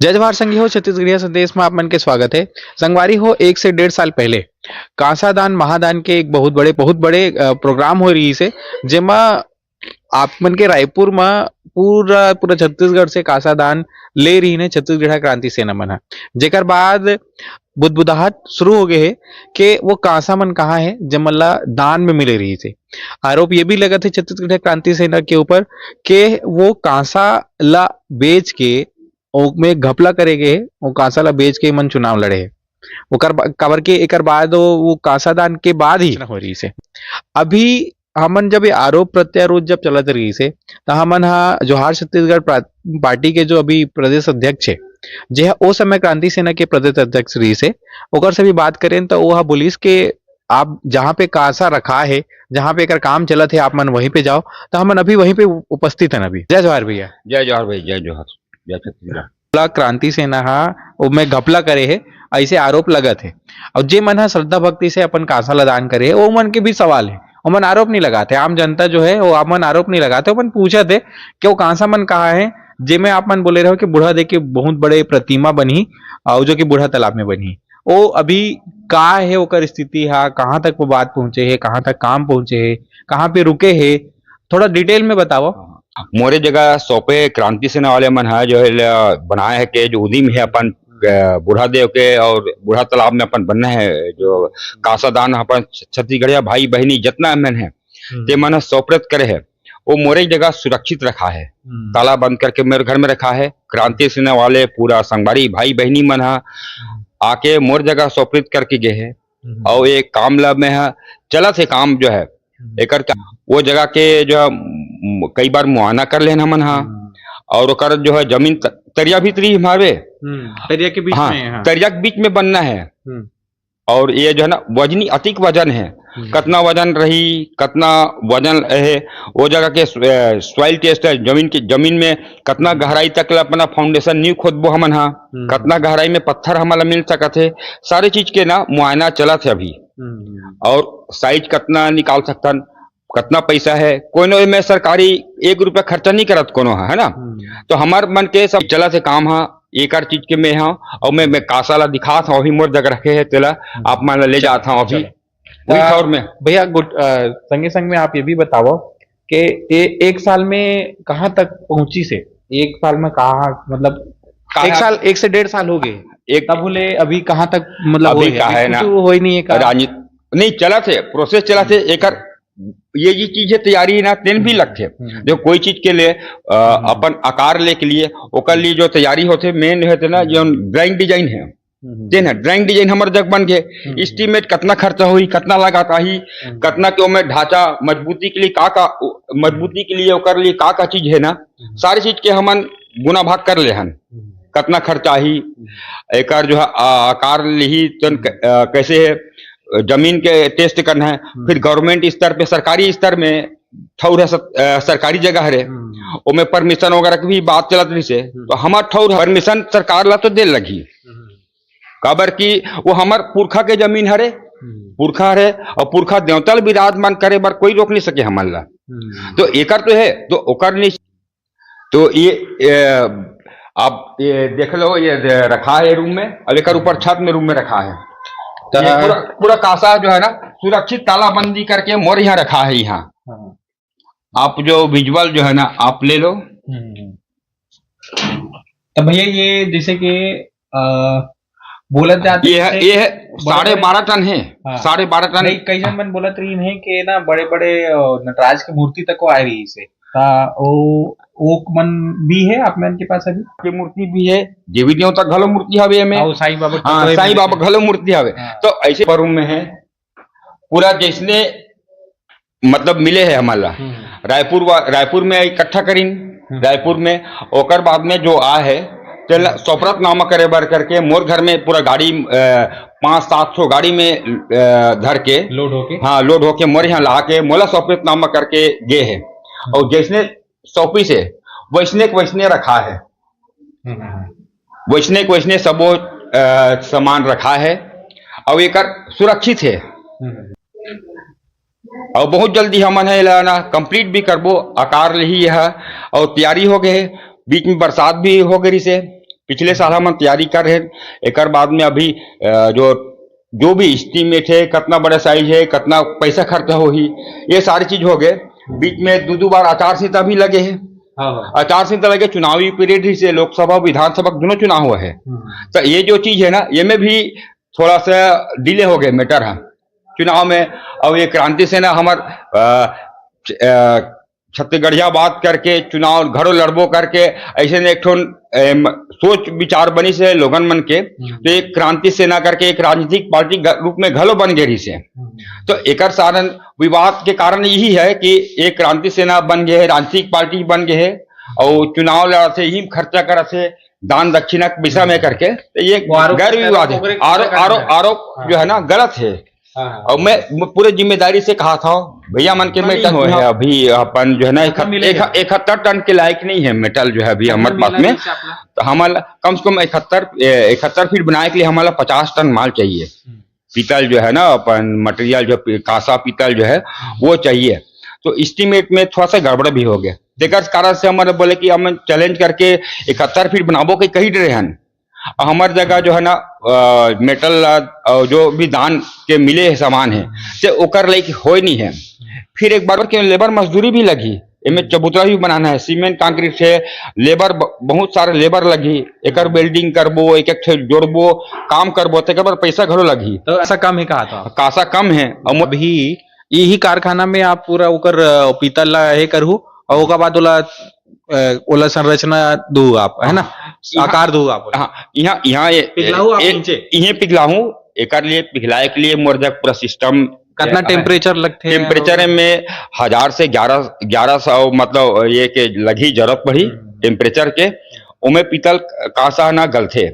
जय जवाहर संघी हो छत्तीसगढ़िया संदेश में आप मन के स्वागत है। संगवारी हो 1 से 1.5 साल पहले कांसादान महादान के एक बहुत बड़े प्रोग्राम हो रही से जेमा आप मन के रायपुर में पूरा पूरा छत्तीसगढ़ से कांसादान ले रही ने छत्तीसगढ़ क्रांति सेना मन ह। जेकर बाद बुदबुदाहट शुरू हो गए है कि वो कांसा मन कहाँ है जमला दान में मिले रही से। आरोप ये भी लगा थे छत्तीसगढ़ क्रांति सेना के ऊपर कि वो कांसा ला बेच के में घपला करे गए वो कांसा ला बेच के मन चुनाव लड़े है। ओकर कबर के एकर बाद वो कांसा दान के बाद ही हो रही से। अभी हमन जब ये आरोप प्रत्यारोप जब चलत रही से तो हमन हा जोहार छत्तीसगढ़ पार्टी के जो अभी प्रदेश अध्यक्ष है जे ओ समय क्रांति सेना के प्रदेश अध्यक्ष रही से ओकर से भी बात करें तो वो पुलिस के आप जहाँ पे कांसा रखा है जहाँ पे एकर काम चलत है आप मन वहीं पे जाओ तो हमन अभी वहीं पे उपस्थित है। अभी जय जवाहर भैया। जय जवाहर भाई, जय जवाहर, जय छत्तीसगढ़। क्रांति सेना हा में घपला करे है ऐसे आरोप लगत है और जे मन हा श्रद्धा भक्ति से अपन कांसा ला दान करे है वो मन के भी सवाल है। वो मन आरोप नहीं लगाते, आम जनता जो है वो आप मन आरोप नहीं लगाते, वो मन पूछत है कि वो कांसा मन कहा है जेमे आप मन बोले रहे हो कि बूढ़ा देख के बहुत बड़े प्रतिमा बनी और जो कि बूढ़ा तालाब में बनी वो अभी का है ओकर स्थिति है, कहाँ तक वो बात पहुंचे है, कहाँ तक काम पहुंचे है, कहाँ पे रुके है, थोड़ा डिटेल में बताओ। मोरे जगह सौंपे क्रांति सेना वाले मन है जो है बनाए है कि जो उदीम है अपन बूढ़ा देव के और बूढ़ा तालाब में अपन बनना है जो कांसादान अपन छत्तीसगढ़िया भाई बहनी जितना मन है ते मन सौप्रत करे है वो मोरे जगह सुरक्षित रखा है। ताला बंद करके मेरे घर में रखा है। क्रांति सेना वाले पूरा संगवारी भाई बहनी मन है आके मोर जगह सौप्रित करके गए है और एक काम लब में है चला थे काम जो है एक वो जगह के जो है कई बार मुआयना कर लेना मन हा और ओकर जो है जमीन तरिया भीतरी हमारे तरिया के बीच में, हाँ। तरिया के बीच में बनना है और ये जो है ना वजनी अतिक वजन है कितना वजन रही कितना वजन है वो जगह के सॉइल टेस्ट है जमीन में कितना गहराई तक अपना फाउंडेशन न्यू खोदबो हमन हा कितना गहराई में पत्थर हमारा मिल सकत है सारे चीज के ना मुआयना चला थे अभी और साइज कितना निकाल सकतन कितना पैसा है कोई न में सरकारी 1 रुपया खर्चा नहीं करत कोनो है ना। तो हमार मन के सब चला से काम हा एक चीज के में हाँ और मैं कांसा ला दिखा था अभी मोर जगह रखे है तेला आप मान ले जाता हूँ अभी और में भैया संगे संग में आप ये भी बताओ कि 1 साल में कहाँ तक पहुंची से 1 साल में कहा मतलब 1 साल 1 से 1.5 साल हो गए एक तब बोले अभी कहाँ तक मतलब अभी का है ना हो ही नहीं है राजनीति नहीं चला थे प्रोसेस चला थे एक ये चीजें तैयारी ना तेन भी लगते जो कोई चीज के लिए अपन आकार ले के लिए ओकर लिए जो तैयारी होते मेन होते ना जो ड्राइंग डिजाइन है तेन है ड्राइंग डिजाइन हमारे जग बन गए एस्टीमेट कितना खर्चा हुई कितना लागत आई कितना के में ढांचा मजबूती के लिए का मजबूती के लिए ओकर लिए का चीज है ना सारी चीज के हमन गुना भाग कर ले हन कितना खर्चा आई एक जो है आकार ली कैसे है जमीन के टेस्ट करना है फिर गवर्नमेंट स्तर पे सरकारी स्तर में ठौर है सरकारी जगह है उसमें परमिशन वगैरह की भी बात चलत रही से तो हमार ठौर परमिशन सरकार ला तो दे लगी काबर की वो हमार पुरखा के जमीन हरे पुरखा है और पुरखा देवतल विराजमान करे बार कोई रोक नहीं सके हमार ला तो एकर तो है तो ओकर नहीं तो ये आप ये देख लो ये रखा है रूम में और एक ऊपर छत में रूम में रखा है पूरा कांसा जो है ना सुरक्षित तालाबंदी करके मोर यहाँ रखा है यहाँ आप जो विजुअल जो है ना आप ले लो। तो भैया ये जैसे कि बोलत जाते ये है 12.5 टन है 12.5 टन कई जन मन बोलत रही है कि ना बड़े बड़े नटराज की मूर्ति तक को आ रही से ओक मन भी है आप मन के पास अभी की मूर्ति भी है देवी देवता घलो मूर्ति हवे में साईं बाबा साईं बाबा घलो मूर्ति हवे तो ऐसे रूम में है पूरा जैसने मतलब मिले है हमारा रायपुर में इकट्ठा करीन रायपुर में ओकर बाद में जो आ है सौप्रत नामा करे बर करके मोर घर में पूरा गाड़ी 500-700 गाड़ी में धर के लोड होके मोर यहाँ ला के मोला सौप्रत नामा करके गए है और जैसने सौंपी से वैसने रखा है वैसने सबो सामान रखा है और एक सुरक्षित है और बहुत जल्दी हमन है ना कंप्लीट भी करबो आकार ही है और तैयारी हो गए बीच में बरसात भी हो गई से पिछले साल हम तैयारी कर रहे हैं। एक बाद में अभी जो भी एस्टीमेट है, कितना बड़ा साइज है, कितना पैसा खर्चा हो ही, ये सारी चीज हो गए। बीच में दो बार आचार संहिता भी लगे हैं। आचार संहिता लगे, चुनावी पीरियड ही से लोकसभा विधानसभा दोनों चुनाव हुए हैं। तो ये जो चीज है ना, ये में भी थोड़ा सा डिले हो गए मैटर है चुनाव में। और ये क्रांति सेना हमार छत्तीसगढ़िया बात करके चुनाव घरों लड़बो करके ऐसे ने एक ठो सोच विचार बनी से लोगन मन के, तो एक क्रांति सेना करके एक राजनीतिक पार्टी रूप में घलो बन गई से। तो एक सारण विवाद के कारण यही है कि एक क्रांति सेना बन गए है, राजनीतिक पार्टी बन गए है और चुनाव लड़ा से ही खर्चा करा से दान दक्षिणा विषय में करके, तो ये गैर विवाद है। आरोप जो है ना गलत है। और मैं पूरे जिम्मेदारी से कहा था भैया मन के मेटल है अभी अपन जो है ना 71 टन के लायक नहीं है मेटल जो है अभी हमारे पास में। तो हमारा कम से कम 71 फीट बनाने के लिए हमारा 50 टन माल चाहिए। पीतल जो है ना अपन मटेरियल जो कांसा पीतल जो है वो चाहिए। तो एस्टीमेट में थोड़ा सा गड़बड़ भी हो गया। देकर कारण से हमारे बोले कि हम चैलेंज करके 71 फीट बनाबो के कही रहे हैं। हमारी जगह जो है ना मेटल जो भी दान के मिले है सामान है से ओकर लाइक हो नहीं है। फिर एक बार के लेबर मजदूरी भी लगी, इनमें चबूतरा भी बनाना है, सीमेंट कंक्रीट से लेबर बहुत सारे लेबर लगी, एक वेल्डिंग करबो, एक जोड़बो, काम करबो, तो एक बार पैसा घरो लगी। तो ऐसा कम है कहा था, कासा कम है। अभी यही कारखाना में आप पूरा ओकर पीतल ला है करहू और ओकर बाद ओला संरचना दू आप है ना, आकार दू आप। हाँ, यहाँ ये पिघलाहू एक लिए पिघलाए के लिए मोर जग पूरा सिस्टम कितना टेम्परेचर लगते हैं? टेम्परेचर में 1000 से 1100 मतलब ये के लगी जरूरत पड़ी टेम्परेचर के। उमे पीतल कांसा ना गलथे।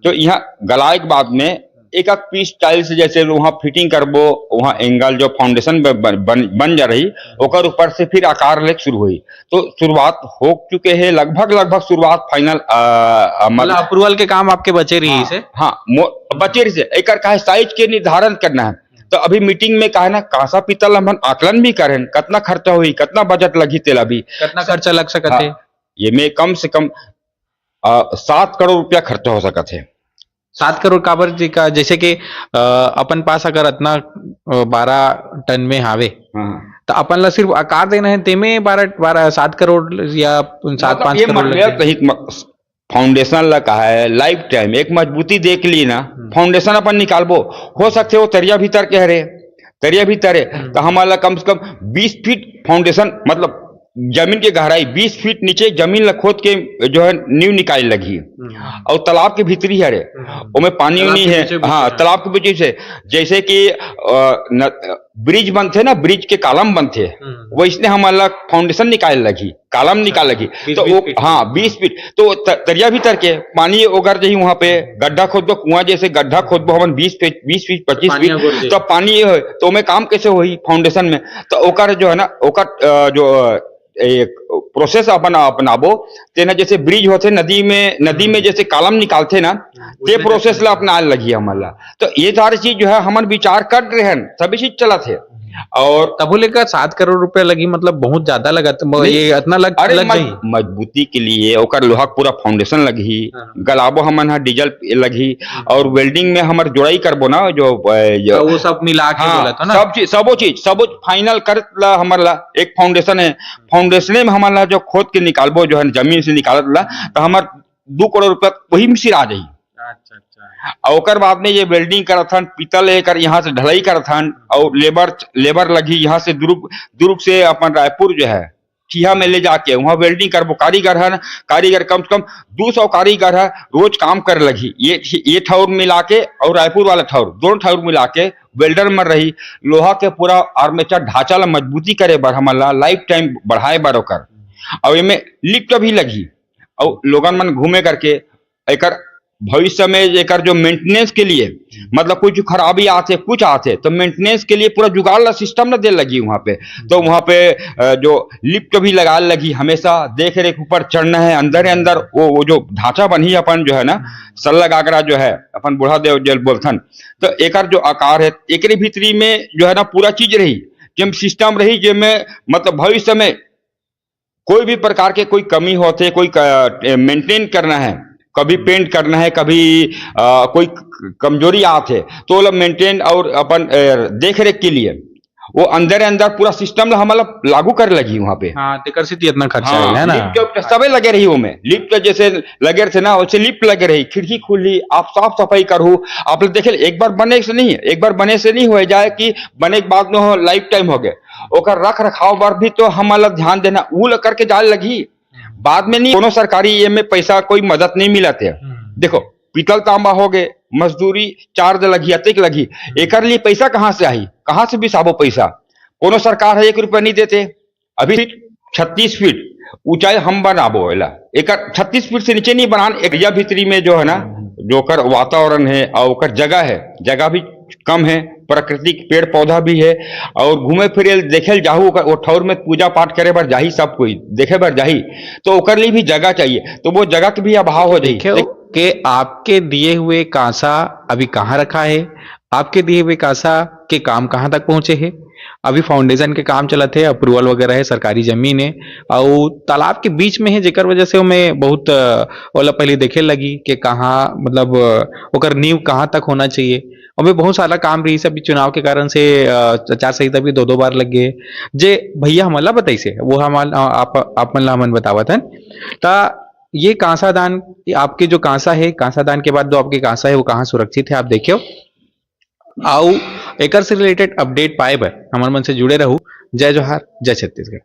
तो यहाँ गलाए के बाद में एक पीस टाइल्स जैसे वहां फिटिंग करबो, वहां एंगल जो फाउंडेशन बन जा रही ओकर ऊपर से फिर आकार लेक शुरू हुई। तो शुरुआत हो चुके हैं, लगभग शुरुआत फाइनल मतलब अप्रूवल के काम आपके बचे रही से। हाँ बचे रही से एक का साइज के निर्धारण करना है। तो अभी मीटिंग में कहा ना कांसा पीतल हम आकलन भी करें कितना खर्चा हुई, कितना बजट लगी तेला भी, कितना खर्चा लग सकता है। ये में कम से कम 7 करोड़ रुपया खर्चा हो सकता है। 7 करोड़ काबर जी का, जैसे कि अपन पास अगर इतना 12 टन में हावे तो अपन ला सिर्फ आकार देना है तेमे 7 करोड़ या 7-5 करोड़ फाउंडेशन ला कहा है लाइफ टाइम एक मजबूती देख ली ना, फाउंडेशन अपन निकालबो हो सकते हो तरिया भीतर कह रहे तरिया भीतर है। तो हमारा कम से कम 20 फीट फाउंडेशन मतलब जमीन की गहराई 20 फीट नीचे जमीन खोद के जो है नींव निकाल लगी और तालाब के भीतरी है उसमें पानी नहीं है। हाँ तालाब के बीच से जैसे कि ब्रिज बनते ना, ब्रिज के कालम बनते वैसने हमारा फाउंडेशन निकाल लगी, कालम निकाल लगी। तो वो हाँ 20 फीट तो तरिया भीतर के पानी ओगर जही वहां पे गड्ढा खोद दो, कुआं जैसे गड्ढा खोद दो हम 20 फीट 25 फीट तो पानी तो में काम कैसे हुई फाउंडेशन में। तो ओकर जो है ना ओकर जो एक प्रोसेस अपनाबो तेना जैसे ब्रिज होते नदी में जैसे कालम निकालते ना ते प्रोसेस ला अपना लगी हमारा। तो ये सारी चीज जो है हम विचार कर रहे हैं, सभी चीज चला थे। और तब लेकर 7 करोड़ रुपया लगी, मतलब बहुत ज्यादा लगा। ये इतना लग मजबूती के लिए ओकर लोहा पूरा फाउंडेशन लगी, गलाबो हमन डीजल लगी और वेल्डिंग में हमार जोड़ाई करबो ना जो वो सब मिला के बोला था ना, सब चीज फाइनल कर हमारा एक फाउंडेशन है। फाउंडेशन में हमारा जो खोद के निकालबो जो है जमीन से निकालत ला तो हमार 2 करोड़ रुपया वही में सिर आ जाई। और बाद में ये वेल्डिंग करथन, पीतल लेकर यहाँ से ढलाई करथन और लेबर लगी यहाँ से दुर्ग से अपन रायपुर जो है ठिया में ले जाके वहां वेल्डिंग करबो। कारीगर कम से कम 200 कारीगर है रोज काम कर लगी। ये ठौर मिला के और रायपुर वाला ठौर दोनों ठौर मिला के वेल्डर में रही लोहा के पूरा आर्मेचर ढांचा ला मजबूती करे बर हमारा लाइफ टाइम बढ़ाए बर ओकर। और इनमें लिफ्ट भी लगी और लोगन मन घूमे करके एक भविष्य में एक जो मेंटेनेंस के लिए मतलब कुछ खराबी आते कुछ आते तो मेंटेनेंस के लिए पूरा जुगाड़ ला सिस्टम ना दे लगी वहां पे। तो वहां पे जो लिफ्ट भी लगा लगी, हमेशा देख रेख ऊपर चढ़ना है अंदर वो जो ढांचा बनी अपन जो है ना सल्ला गागरा जो है अपन बूढ़ा देव जल बोलथन। तो एक जो आकार है एक भीतरी में जो है ना पूरा चीज रही जिम सिस्टम रही जिसमें मतलब भविष्य में कोई भी प्रकार के कोई कमी होते कोई मेंटेन करना है कभी पेंट करना है, कभी कोई कमजोरी आत है तो वो मेंटेन और अपन देख रेख के लिए वो अंदर अंदर पूरा सिस्टम हमारा लागू कर लगी वहां पे। हाँ तेकर से इतना खर्चा हाँ, है ना। लिफ्ट जो सबे लगे रही वो में लिफ्ट जैसे लगे थे ना वैसे लिफ्ट लगे रही, खिड़की खुली, आप साफ सफाई करू। आप लोग देखे एक बार बने से नहीं, एक बार बने से नहीं हो जाए कि बने के बाद में लाइफ टाइम हो गए, ओकर रख रखाव पर भी तो हमारा ध्यान देना ऊ करके जाए लगी। बाद में नहीं कोनो सरकारी ये में पैसा कोई मदद नहीं मिला थे। देखो पीतल तांबा हो गए, मजदूरी चार्ज लगी, अतिक लगी, एक लिए पैसा कहाँ से आई, कहाँ से भी साबो पैसा। कोनो सरकार है 1 रुपया नहीं देते। अभी 36 फीट ऊंचाई हम बनाबो एक 36 फीट से नीचे नहीं बनान। एक या भीतरी में जो है ना जो कर वातावरण है और ओकर जगह है, जगह भी कम है, प्राकृतिक पेड़ पौधा भी है और घूमे फिरे देखे जाहू वो ठौर में पूजा पाठ करे बर जाही, सब कोई देखे बर जाही तो ओकर लिए भी जगह चाहिए, तो वो जगह के भी अभाव हो जाए। देखो कि आपके दिए हुए कांसा अभी कहाँ रखा है, आपके दिए हुए कांसा के काम कहाँ तक पहुंचे हैं। अभी फाउंडेशन के काम चलत है, अप्रूवल वगैरह है, सरकारी जमीन है और तालाब के बीच में है, जेकर वजह से मैं बहुत ओला पहले देखे लगी कि कहाँ मतलब ओकर नींव कहाँ तक होना चाहिए। और मैं बहुत सारा काम रही से अभी चुनाव के कारण से आचार संहिता भी 2-2 बार लग गए। जे भैया हमला बताई से वो हम आप मन ला हमन बतावत हन ता ये कांसा दान, आपके जो कांसा है, कांसा दान के बाद जो आपके कांसा है वो कहाँ सुरक्षित है आप देखियो। आओ एकर से रिलेटेड अपडेट पाए बर हमर मन से जुड़े रहू। जय जोहार, जय छत्तीसगढ़।